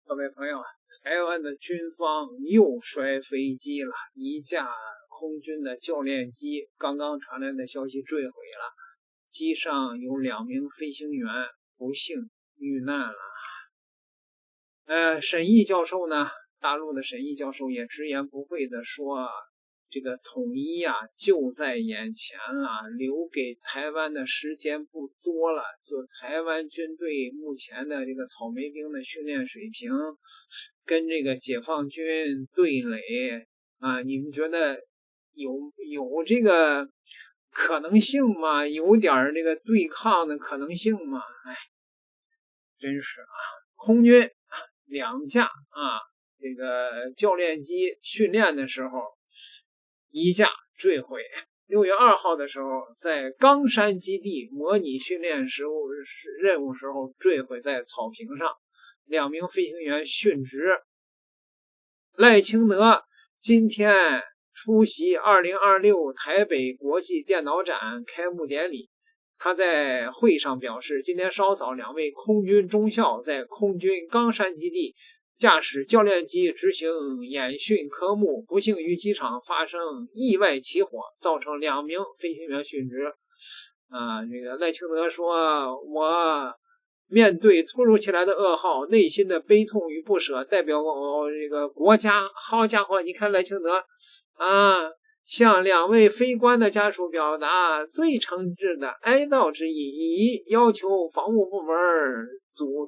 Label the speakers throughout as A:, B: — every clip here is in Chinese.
A: 各位朋友，台灣的軍方又摔飛機了，一架空軍的教練機剛剛傳來的消息墜毀了，機上有2名飛行員不幸遇難了。沈毅教授呢，大陸的沈毅教授也直言不讳地说，这個統一啊就在眼前了，留給台灣的時間不多了。就台灣軍隊目前的這個草莓兵的訓練水平，跟這個解放軍對壘啊，你們覺得有這個可能性嗎？有點這個對抗的可能性嗎？哎，真是啊，空軍2架啊，這個教練機訓練的時候，一架墜毀。6月2號的時候，在岡山基地模擬訓練任務時候墜毀在草坪上，2名飛行員殉職。賴清德今天出席2026台北國際電腦展開幕典禮，他在會上表示，今天稍早2位空軍中校在空軍岡山基地駕駛教練機執行演訓科目，不幸於機場發生意外起火，造成2名飛行員殉職。這個賴清德說，我面對突如其来的噩耗，內心的悲痛與不捨，代表這個國家。好家伙，你看賴清德向2位飛官的家屬表達最誠摯的哀悼之意，以要求防務部門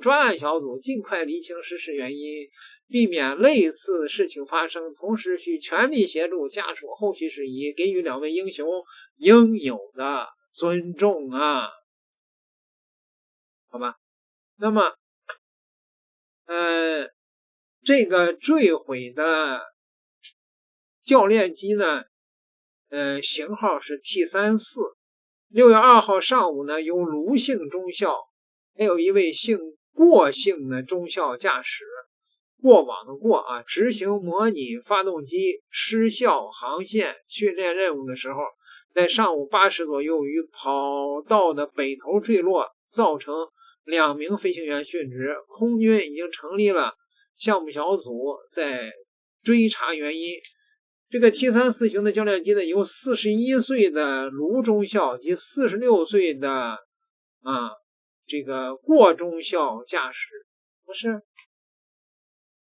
A: 專案小組盡快釐清失事原因，避免類似事情發生，同時需全力協助家屬後續事宜，給予2位英雄應有的尊重啊。好吧，那麼這個墜毀的教練機呢，型號是 T-34。6月2號上午呢，由盧姓中校還有一位郭姓的中校駕駛，過往的過啊，執行模擬發動機失效航線訓練任務的時候，在上午8時左右於跑道的北頭墜落，造成2名飛行員殉職。空軍已經成立了項目小組在追查原因。這個 T-34型的教練機呢，由41歲的盧中校及46歲的這個郭中校駕駛。不是，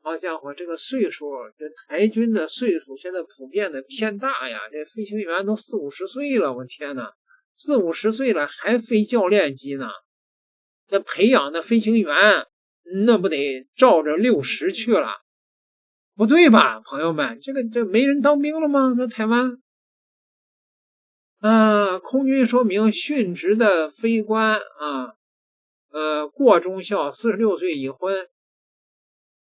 A: 好家伙，這個歲數，這台軍的歲數現在普遍的偏大呀，這飛行員都40-50歲了，我天哪，40-50歲了還飛教練機呢，那培養的飛行員那不得照着60去了？不對吧，朋友們，這沒人當兵了嗎？在台灣空軍說明殉職的飛官郭中校46歲已婚，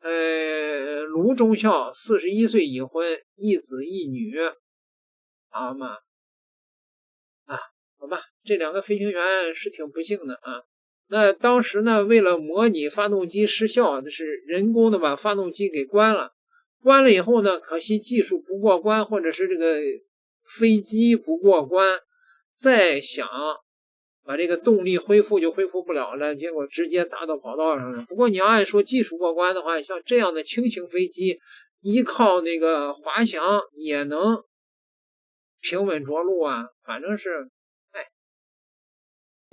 A: 盧中校41歲已婚，一子一女。好嘛，好吧，這2個飛行員是挺不幸的啊。那當時呢，為了模擬發動機失效，就是人工的把發動機給關了以後呢，可惜技術不過關，或者是這個飛機不過關，再想把這個動力恢復就恢復不了了，結果直接砸到跑道上了。不過你要按說技術過關的話，像這樣的輕型飛機，依靠那個滑翔也能平穩着陸啊，反正是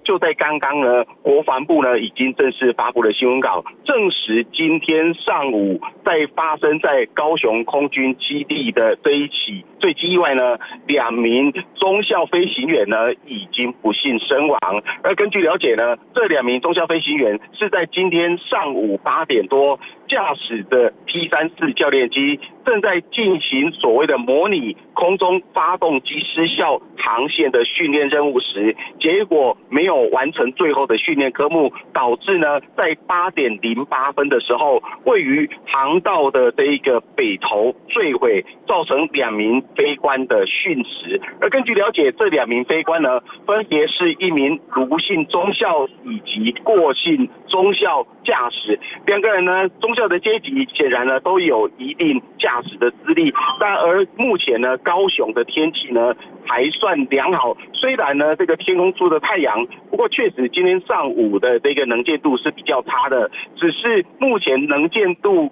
B: 就在剛剛呢，國防部呢已經正式發布了新聞稿，證實今天上午在發生在高雄空軍基地的這一起墜機意外呢，2名中校飛行員呢已經不幸身亡。而根據了解呢，這2名中校飛行員是在今天上午8點多駕駛的 T-34教練機，正在進行所謂的模擬空中發動機失效航線的訓練任務時，結果沒有完成最後的訓練科目，導致呢在8點08分的時候，位於航道的這一個北頭墜毀，造成2名飛官的殉職。而根據了解，這2名飛官呢，分別是一名盧姓中校以及郭姓中校駕駛。2個人呢，中教的階級顯然呢都有一定駕駛的資歷，但而目前呢高雄的天氣呢還算良好，雖然呢這個天空出的太陽，不過確實今天上午的這個能見度是比較差的，只是目前能見度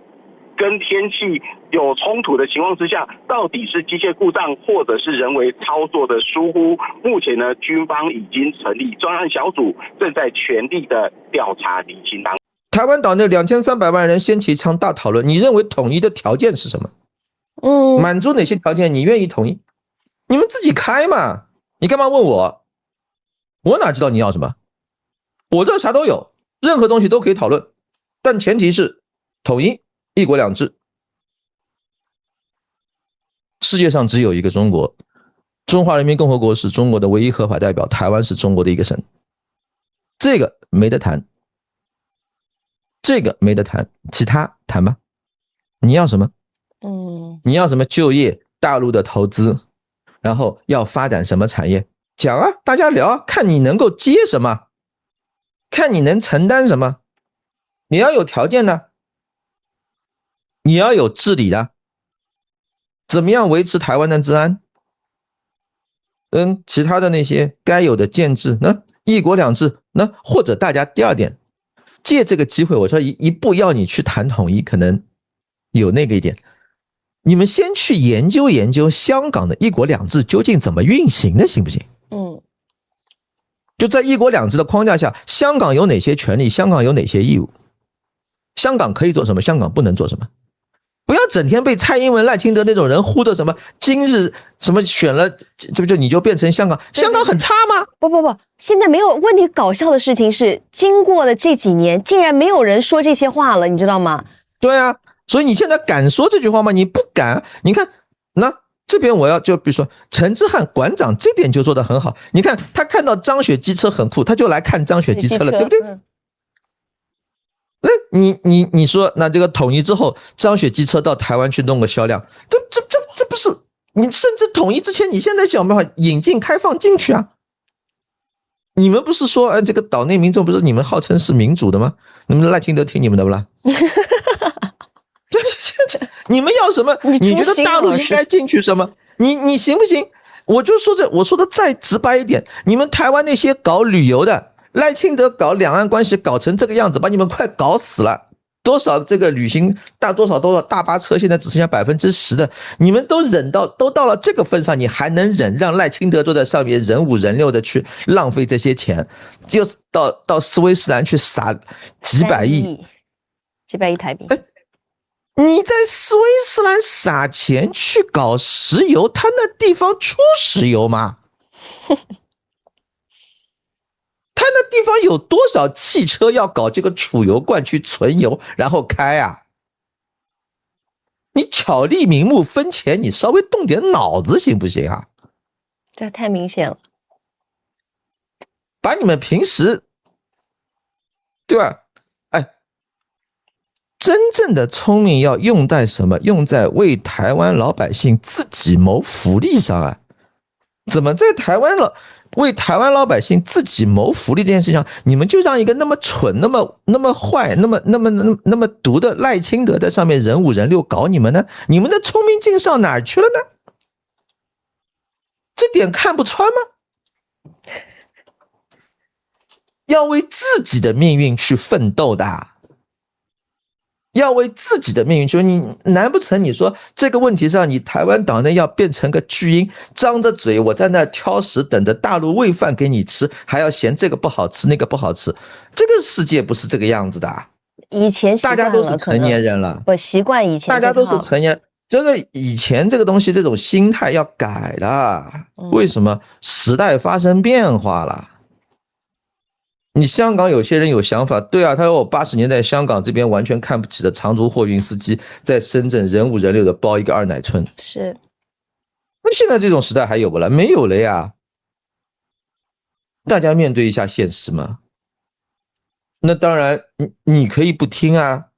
B: 跟天氣有衝突的情況之下，到底是機械故障或者是人為操作的疏忽？目前呢，軍方已經成立專案小組，正在全力的調查釐清當中。
C: 台灣島內2300萬人掀起一場大討論，你認為統一的條件是什麼？滿足哪些條件你願意統一？你們自己開嘛，你幹嘛問我？我哪知道你要什麼？我這啥都有，任何東西都可以討論，但前提是統一。一國兩制，世界上只有一個中國，中華人民共和國是中國的唯一合法代表，台灣是中國的一個省，這個沒得談，這個沒得談，其他談吧。你要什麼？你要什麼就業，大陸的投資，然後要發展什麼產業，講啊，大家聊啊，看你能夠接什麼，看你能承擔什麼，你要有條件的。你要有治理的，怎麼樣維持台灣的治安？其他的那些該有的建制，那一國兩制，那或者大家第二點，借這個機會，我說一步要你去談統一，可能有那個一點，你們先去研究研究香港的一國兩制究竟怎麼運行的，行不行？就在一國两制的框架下，香港有哪些權利，香港有哪些義務，香港可以做什麼，香港不能做什麼。不要整天被蔡英文、賴清德那種人呼的什麼今日什麼選了就你就变成香港，香港很差嗎？
D: 不，現在沒有問題。搞笑的事情是，經過了這幾年，竟然沒有人說這些話了，你知道嗎？
C: 對啊，所以你現在敢說這句話嗎？你不敢。你看，那這邊我要就比如說陳之漢館長這點就做得很好。你看他看到張雪機車很酷，他就來看張雪機車了，對不对？那你說，那這個統一之後，張雪機車到台灣去弄個銷量，這不是你甚至統一之前，你現在想辦法引進開放進去啊？你們不是說，這個島內民眾不是你們號稱是民主的嗎？你們賴清德聽你們的不啦？你們要什麼？你覺得大陸應該進去什麼？你行不行？我就說我說的再直白一點，你們台灣那些搞旅遊的。賴清德搞兩岸關係搞成這個樣子，把你們快搞死了。多少這個旅行多少大巴車現在只剩下10%的，你們都到了這個份上，你還能忍讓賴清德坐在上面人五人六的去浪費這些錢，就是到斯威士蘭去撒幾百億台幣。你在斯威士蘭撒錢去搞石油，他那地方出石油嗎？他那地方有多少汽車要搞這個儲油罐去存油然後開啊？你巧立名目分錢，你稍微動點腦子行不行啊？
D: 這太明顯了，
C: 把你們平時對吧？真正的聰明要用在什麼？用在為台灣老百姓自己謀福利上啊？怎麼在為台灣老百姓自己謀福利這件事情上，你們就讓一個那麼蠢、那麼壞、那麼毒的賴清德在上面人五人六搞你們呢？你們的聰明勁上哪兒去了呢？這點看不穿嗎？要為自己的命運去奮鬥的。要為自己的命運，就是你難不成你說這個問題上，你台灣島內要變成個巨嬰，張着嘴我在那挑食，等着大陸餵飯給你吃，還要嫌這個不好吃那個不好吃？這個世界不是這個樣子的。
D: 以前
C: 大家都是成年人了，
D: 我習慣以前，
C: 大家都是成年，這個以前這個東西這種心態要改了。為什麼？時代發生變化了。你香港有些人有想法，對啊，他說我80年代香港這邊完全看不起的長途貨運司機，在深圳人五人六的包一個2奶村，
D: 是。
C: 那現在這種時代還有不了？沒有了呀。大家面對一下現實嘛。那當然，你可以不聽啊，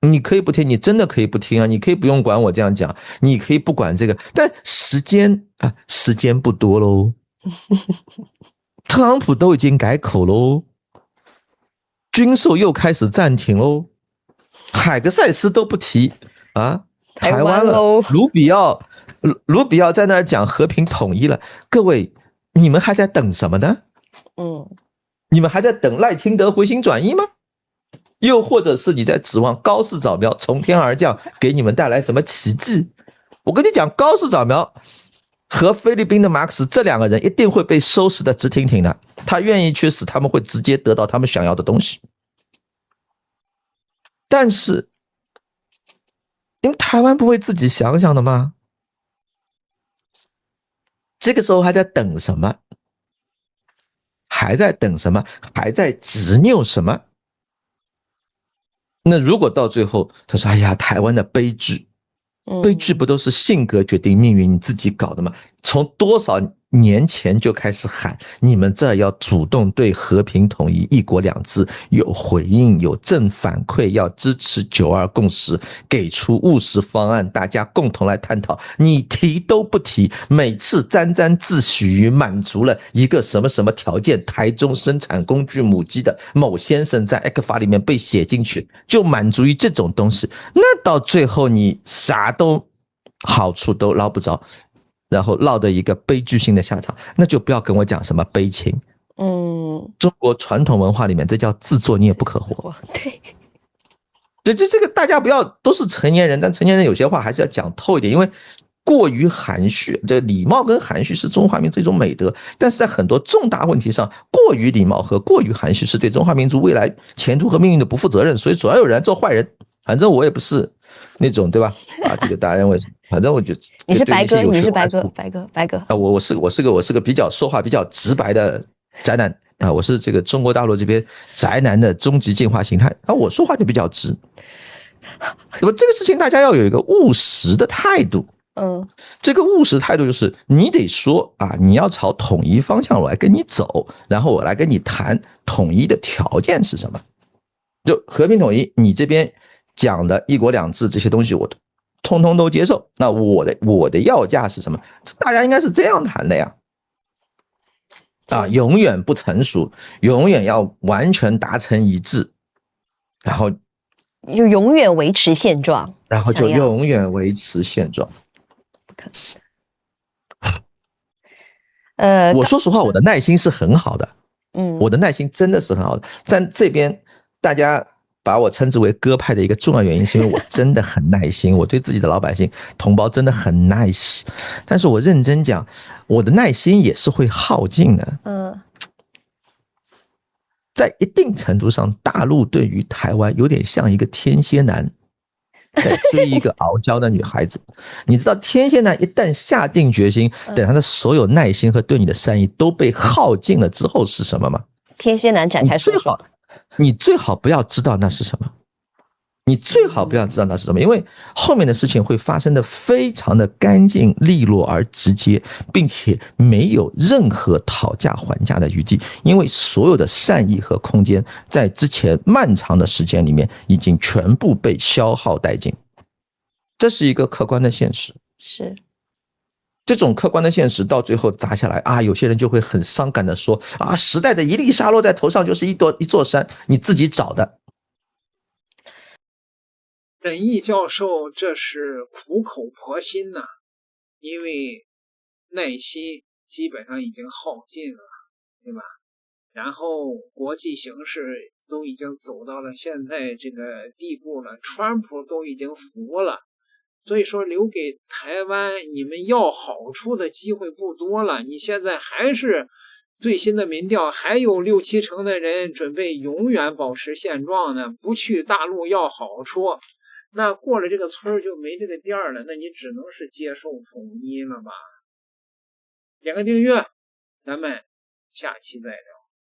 C: 你可以不聽，你真的可以不聽啊，你可以不用管我這樣講，你可以不管這個，但時間不多嘍。特朗普都已經改口嘍。軍售又開始暫停嘍，海格塞斯都不提啊，
D: 台
C: 灣了，盧比奧在那兒講和平統一了，各位，你們還在等什麼呢？你們還在等賴清德回心轉意嗎？又或者是你在指望高市早苗從天而降，給你們帶來什麼奇蹟？我跟你講，高市早苗和菲律賓的馬克思這兩個人一定會被收拾的直挺挺的，他願意去死，他們會直接得到他們想要的東西。但是你們台灣不會自己想想的嗎？這個時候還在等什麼？還在等什麼？還在執拗什麼？那如果到最後他說，哎呀，台灣的悲劇，悲劇不都是性格決定命運，你自己搞的嗎？從多少年前就開始喊，你們這要主動對和平統一、一國兩制有回應、有正反饋，要支持9·2共識，給出務實方案，大家共同來探討。你提都不提，每次沾沾自喜於滿足了一個什麼什麼條件，台中生產工具母雞的某先生在 ECFA 裡面被寫進去，就滿足於這種東西，那到最後你啥都好處都撈不着，然後落得一個悲劇性的下場，那就不要跟我講什麼悲情。中國傳統文化裡面這叫自作孽不可活。對，這個大家不要都是成年人，但成年人有些話還是要講透一點，因為過於含蓄，這禮貌跟含蓄是中華民族一種美德，但是在很多重大問題上，過於禮貌和過於含蓄是對中華民族未來前途和命運的不負責任，所以總要有人做壞人。反正我也不是那種，对吧？啊，這個大家認為什麼？反正我就
D: 你是白哥，你是白哥啊！
C: 我是個比較说話比較直白的宅男啊，我是這個中國大陸這邊宅男的終極進化形態啊，我說話就比較直。那麼這個事情大家要有一個務實的態度，這個務實態度就是你得說啊，你要朝統一方向我來跟你走，然後我來跟你談統一的條件是什麼。就和平統一，你這邊講的一國兩制這些東西，我通通都接受。那我的要價是什麼？大家應該是這樣談的呀。啊，永遠不成熟，永遠要完全達成一致，然後
D: 就永遠維持現狀，
C: 然後就永遠維持現狀。我說實話，我的耐心是很好的。我的耐心真的是很好的，在這邊大家把我稱之為鴿派的一個重要原因，是因為我真的很耐心，我對自己的老百姓同胞真的很 nice， 但是我認真講，我的耐心也是會耗盡的。在一定程度上，大陸對於台灣有點像一個天蠍男在追一個傲嬌的女孩子。你知道天蠍男一旦下定決心，等他的所有耐心和對你的善意都被耗盡了之後是什麼嗎？
D: 天蠍男展開說說。
C: 你最好不要知道那是什麼，你最好不要知道那是什麼，因為後面的事情會發生的非常的乾淨利落而直接，並且沒有任何討價還價的餘地，因為所有的善意和空間在之前漫長的時間裡面已經全部被消耗殆盡，這是一個客觀的現實。
D: 是。
C: 這種客觀的現實到最後砸下來啊，有些人就會很傷感的說啊，時代的一粒沙落在頭上就是一座山，你自己找的。
A: 沈毅教授這是苦口婆心吶，因為耐心基本上已經耗盡了，對吧？然後國際形勢都已經走到了現在這個地步了，川普都已經服了。所以說留給台灣你們要好處的機會不多了，你現在還是最新的民調還有6-7成的人準備永遠保持現狀呢，不去大陸要好處，那過了這個村就沒這個店了，那你只能是接受統一了吧。點個訂閱，咱們下期再聊。